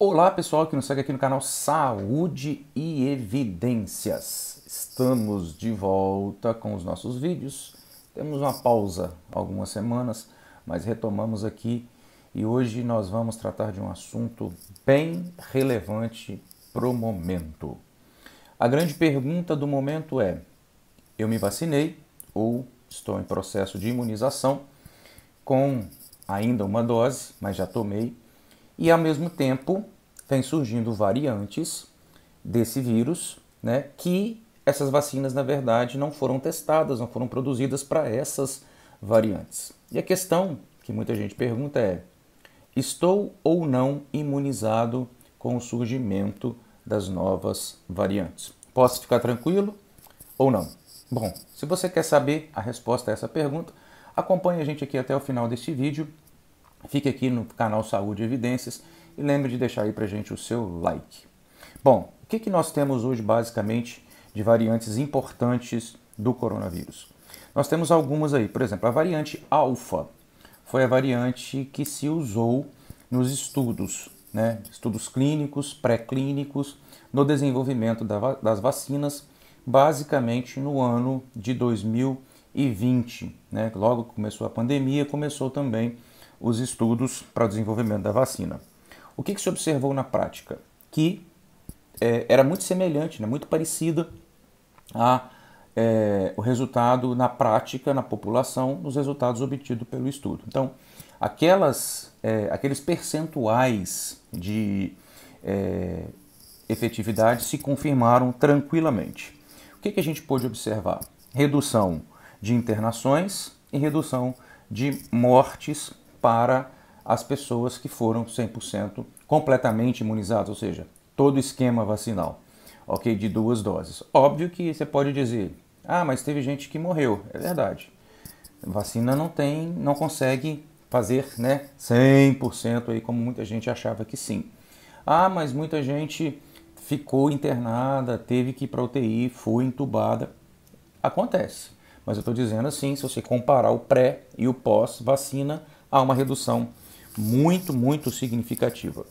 Olá pessoal que nos segue aqui no canal Saúde e Evidências. Estamos de volta com os nossos vídeos. Temos uma pausa algumas semanas, mas retomamos aqui e hoje nós vamos tratar de um assunto bem relevante para o momento. A grande pergunta do momento é: eu me vacinei ou estou em processo de imunização com ainda uma dose, mas já tomei, e ao mesmo tempo vem surgindo variantes desse vírus, né, que essas vacinas na verdade não foram testadas, não foram produzidas para essas variantes. E a questão que muita gente pergunta é: estou ou não imunizado com o surgimento das novas variantes? Posso ficar tranquilo ou não? Bom, se você quer saber a resposta a essa pergunta, acompanhe a gente aqui até o final deste vídeo. Fique aqui no canal Saúde e Evidências e lembre de deixar aí pra gente o seu like. Bom, o que nós temos hoje basicamente de variantes importantes do coronavírus? Nós temos algumas aí, por exemplo, a variante Alfa foi a variante que se usou nos estudos, né? Estudos clínicos, pré-clínicos, no desenvolvimento das vacinas, basicamente no ano de 2020, né? Logo que começou a pandemia, começou também os estudos para o desenvolvimento da vacina. O que se observou na prática? Que era muito semelhante, né, muito parecida o resultado na prática, na população, nos resultados obtidos pelo estudo. Então, aqueles percentuais de efetividade se confirmaram tranquilamente. O que a gente pôde observar? Redução de internações e redução de mortes para as pessoas que foram 100% completamente imunizadas, ou seja, todo o esquema vacinal, ok, de 2 doses. Óbvio que você pode dizer: ah, mas teve gente que morreu. É verdade. A vacina não consegue fazer, né, 100% aí como muita gente achava que sim. Ah, mas muita gente ficou internada, teve que ir para UTI, foi entubada. Acontece. Mas eu estou dizendo assim, se você comparar o pré e o pós-vacina, há uma redução muito significativa.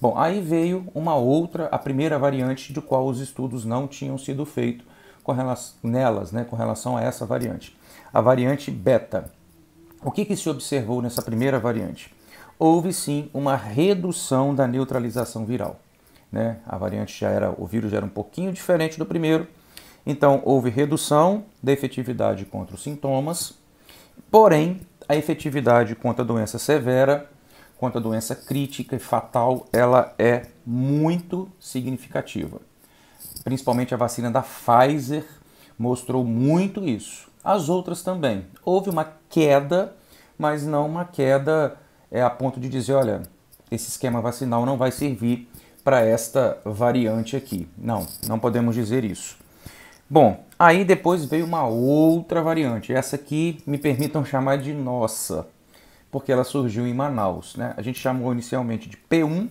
Bom, aí veio a primeira variante de qual os estudos não tinham sido feitos com relação a essa variante. A variante beta. O que se observou nessa primeira variante? Houve sim uma redução da neutralização viral, né? O vírus já era um pouquinho diferente do primeiro, então houve redução da efetividade contra os sintomas, porém a efetividade contra a doença severa, contra a doença crítica e fatal, ela é muito significativa. Principalmente a vacina da Pfizer mostrou muito isso. As outras também. Houve uma queda, mas não uma queda a ponto de dizer: olha, esse esquema vacinal não vai servir para esta variante aqui. Não podemos dizer isso. Bom, aí depois veio uma outra variante. Essa aqui me permitam chamar de nossa, porque ela surgiu em Manaus, né? A gente chamou inicialmente de P1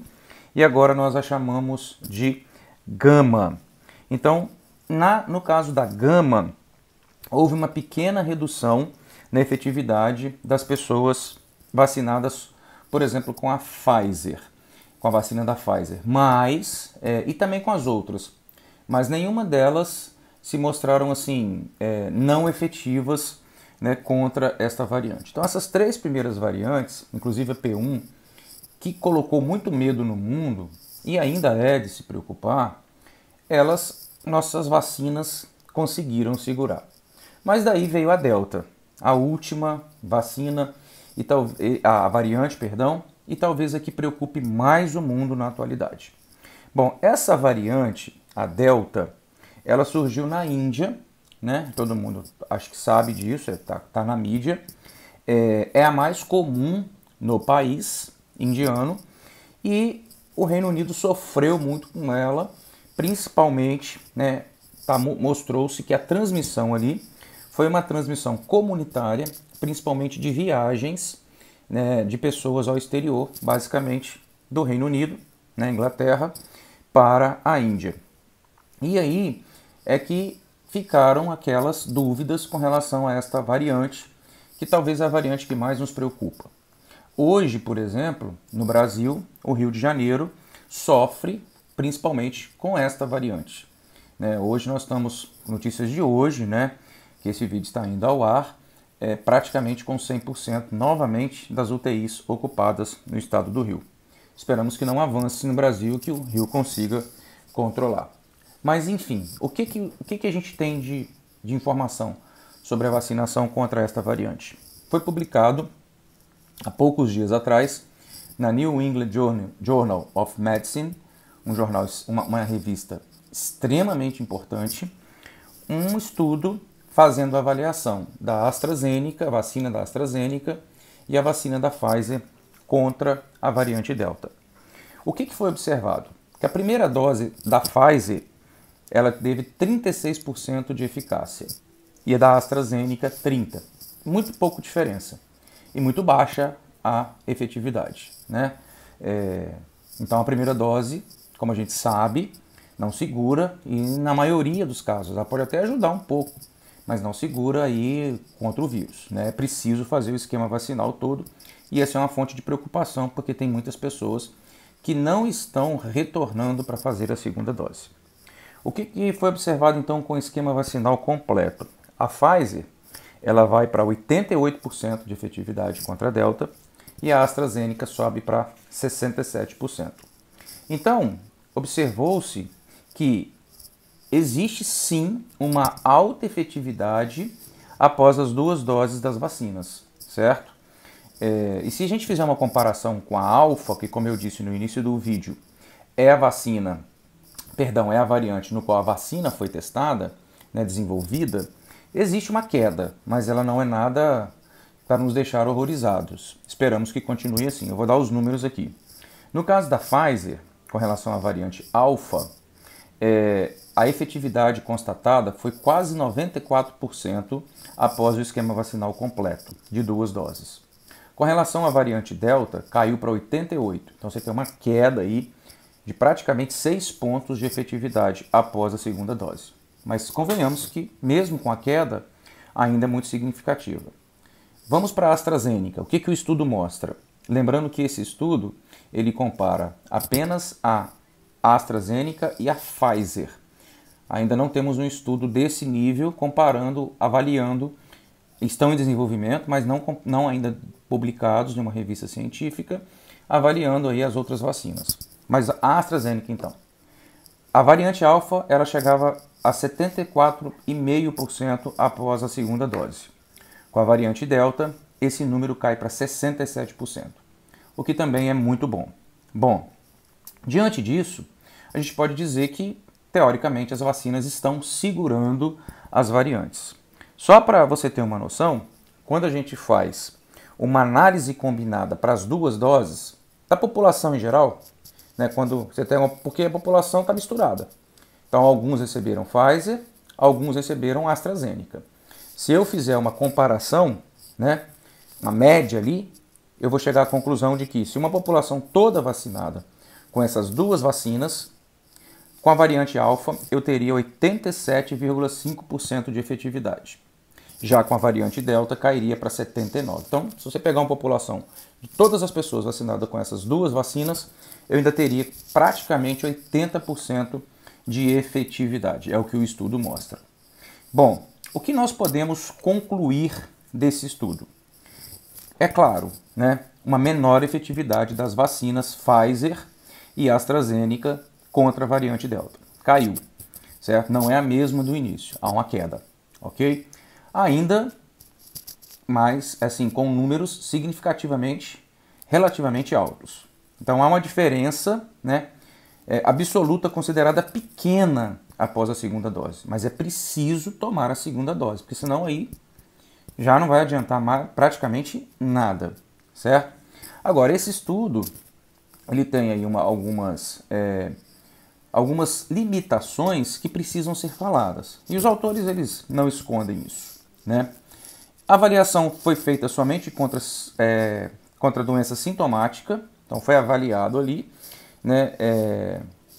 e agora nós a chamamos de Gama. Então, no caso da Gama, houve uma pequena redução na efetividade das pessoas vacinadas, por exemplo, com a Pfizer, com a vacina da Pfizer, e também com as outras, mas nenhuma delas se mostraram assim não efetivas, né, contra esta variante. Então essas 3 primeiras variantes, inclusive a P1, que colocou muito medo no mundo e ainda é de se preocupar, nossas vacinas conseguiram segurar. Mas daí veio a Delta, a última vacina, a variante, perdão, e talvez a que preocupe mais o mundo na atualidade. Bom, essa variante, a Delta, ela surgiu na Índia, né? Todo mundo acho que sabe disso, tá na mídia. É a mais comum no país indiano e o Reino Unido sofreu muito com ela, principalmente, né? Mostrou-se que a transmissão ali foi uma transmissão comunitária, principalmente de viagens, né, de pessoas ao exterior, basicamente do Reino Unido, né, Inglaterra, para a Índia. E aí é que ficaram aquelas dúvidas com relação a esta variante, que talvez é a variante que mais nos preocupa. Hoje, por exemplo, no Brasil, o Rio de Janeiro sofre principalmente com esta variante. Hoje nós estamos, notícias de hoje, que esse vídeo está indo ao ar, praticamente com 100% novamente das UTIs ocupadas no estado do Rio. Esperamos que não avance no Brasil, que o Rio consiga controlar. Mas enfim, o que a gente tem de informação sobre a vacinação contra esta variante? Foi publicado há poucos dias atrás na New England Journal of Medicine, um jornal, uma revista extremamente importante, um estudo fazendo a avaliação da AstraZeneca, a vacina da AstraZeneca e a vacina da Pfizer contra a variante Delta. O que foi observado? Que a primeira dose da Pfizer ela teve 36% de eficácia e a da AstraZeneca 30%. Muito pouco diferença e muito baixa a efetividade. Então a primeira dose, como a gente sabe, não segura e na maioria dos casos ela pode até ajudar um pouco, mas não segura aí contra o vírus. É preciso fazer o esquema vacinal todo e essa é uma fonte de preocupação porque tem muitas pessoas que não estão retornando para fazer a segunda dose. O que foi observado então com o esquema vacinal completo? A Pfizer ela vai para 88% de efetividade contra a Delta e a AstraZeneca sobe para 67%. Então, observou-se que existe sim uma alta efetividade após as duas doses das vacinas, certo? E se a gente fizer uma comparação com a Alpha, que como eu disse no início do vídeo, é a variante no qual a vacina foi testada, desenvolvida, existe uma queda, mas ela não é nada para nos deixar horrorizados. Esperamos que continue assim. Eu vou dar os números aqui. No caso da Pfizer, com relação à variante Alpha, a efetividade constatada foi quase 94% após o esquema vacinal completo, de duas doses. Com relação à variante Delta, caiu para 88%. Então você tem uma queda aí de praticamente 6 pontos de efetividade após a segunda dose. Mas convenhamos que, mesmo com a queda, ainda é muito significativa. Vamos para a AstraZeneca. O que o estudo mostra? Lembrando que esse estudo ele compara apenas a AstraZeneca e a Pfizer. Ainda não temos um estudo desse nível comparando, avaliando, estão em desenvolvimento, mas não ainda publicados em uma revista científica, avaliando aí as outras vacinas. Mas a AstraZeneca então. A variante Alpha ela chegava a 74,5% após a segunda dose. Com a variante Delta, esse número cai para 67%, o que também é muito bom. Bom, diante disso, a gente pode dizer que, teoricamente, as vacinas estão segurando as variantes. Só para você ter uma noção, quando a gente faz uma análise combinada para as duas doses, da população em geral, quando você tem porque a população está misturada. Então, alguns receberam Pfizer, alguns receberam AstraZeneca. Se eu fizer uma comparação, uma média ali, eu vou chegar à conclusão de que se uma população toda vacinada com essas duas vacinas, com a variante Alpha, eu teria 87,5% de efetividade. Já com a variante Delta, cairia para 79%. Então, se você pegar uma população de todas as pessoas vacinadas com essas duas vacinas, eu ainda teria praticamente 80% de efetividade. É o que o estudo mostra. Bom, o que nós podemos concluir desse estudo? É claro, uma menor efetividade das vacinas Pfizer e AstraZeneca contra a variante Delta. Caiu, certo? Não é a mesma do início, há uma queda, ok? Ainda, mas assim, com números significativamente, relativamente altos. Então há uma diferença, absoluta considerada pequena após a segunda dose, mas é preciso tomar a segunda dose, porque senão aí já não vai adiantar praticamente nada, certo? Agora, esse estudo, ele tem aí algumas limitações que precisam ser faladas, e os autores eles não escondem isso, A avaliação foi feita somente contra doença sintomática, então foi avaliado ali,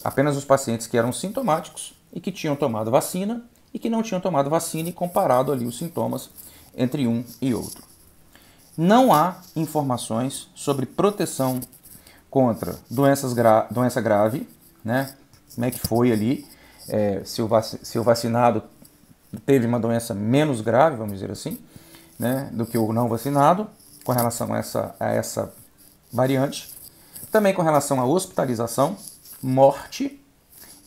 apenas os pacientes que eram sintomáticos e que tinham tomado vacina e que não tinham tomado vacina e comparado ali os sintomas entre um e outro. Não há informações sobre proteção contra doença grave, né? Como é que foi ali, se o vacinado teve uma doença menos grave, vamos dizer assim, né, do que o não vacinado, com relação a essa variante. Também com relação à hospitalização, morte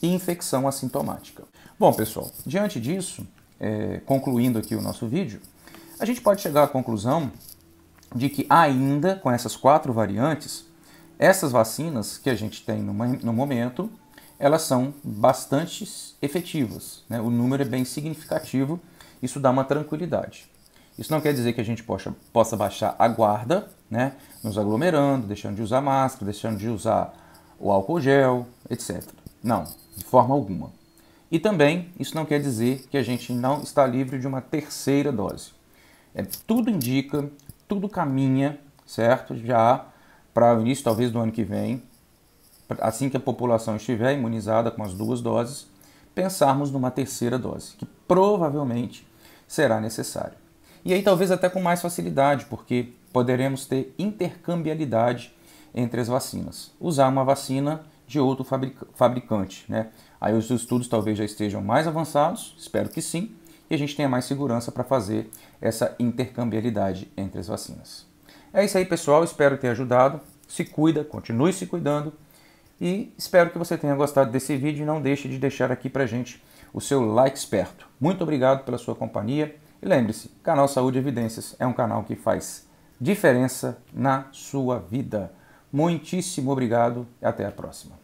e infecção assintomática. Bom, pessoal, diante disso, concluindo aqui o nosso vídeo, a gente pode chegar à conclusão de que ainda com essas 4 variantes, essas vacinas que a gente tem no momento, elas são bastante efetivas, né? O número é bem significativo, isso dá uma tranquilidade. Isso não quer dizer que a gente possa baixar a guarda, né? Nos aglomerando, deixando de usar máscara, deixando de usar o álcool gel, etc. Não, de forma alguma. E também isso não quer dizer que a gente não está livre de uma terceira dose. Tudo indica, tudo caminha, certo? Já para o início talvez do ano que vem, assim que a população estiver imunizada com as 2 doses, pensarmos numa terceira dose, que provavelmente será necessário. E aí talvez até com mais facilidade, porque poderemos ter intercambiabilidade entre as vacinas. Usar uma vacina de outro fabricante, né? Aí os estudos talvez já estejam mais avançados, espero que sim, e a gente tenha mais segurança para fazer essa intercambiabilidade entre as vacinas. É isso aí, pessoal, espero ter ajudado. Se cuida, continue se cuidando e espero que você tenha gostado desse vídeo e não deixe de deixar aqui pra gente o seu like esperto. Muito obrigado pela sua companhia e lembre-se, canal Saúde e Evidências é um canal que faz diferença na sua vida. Muitíssimo obrigado e até a próxima.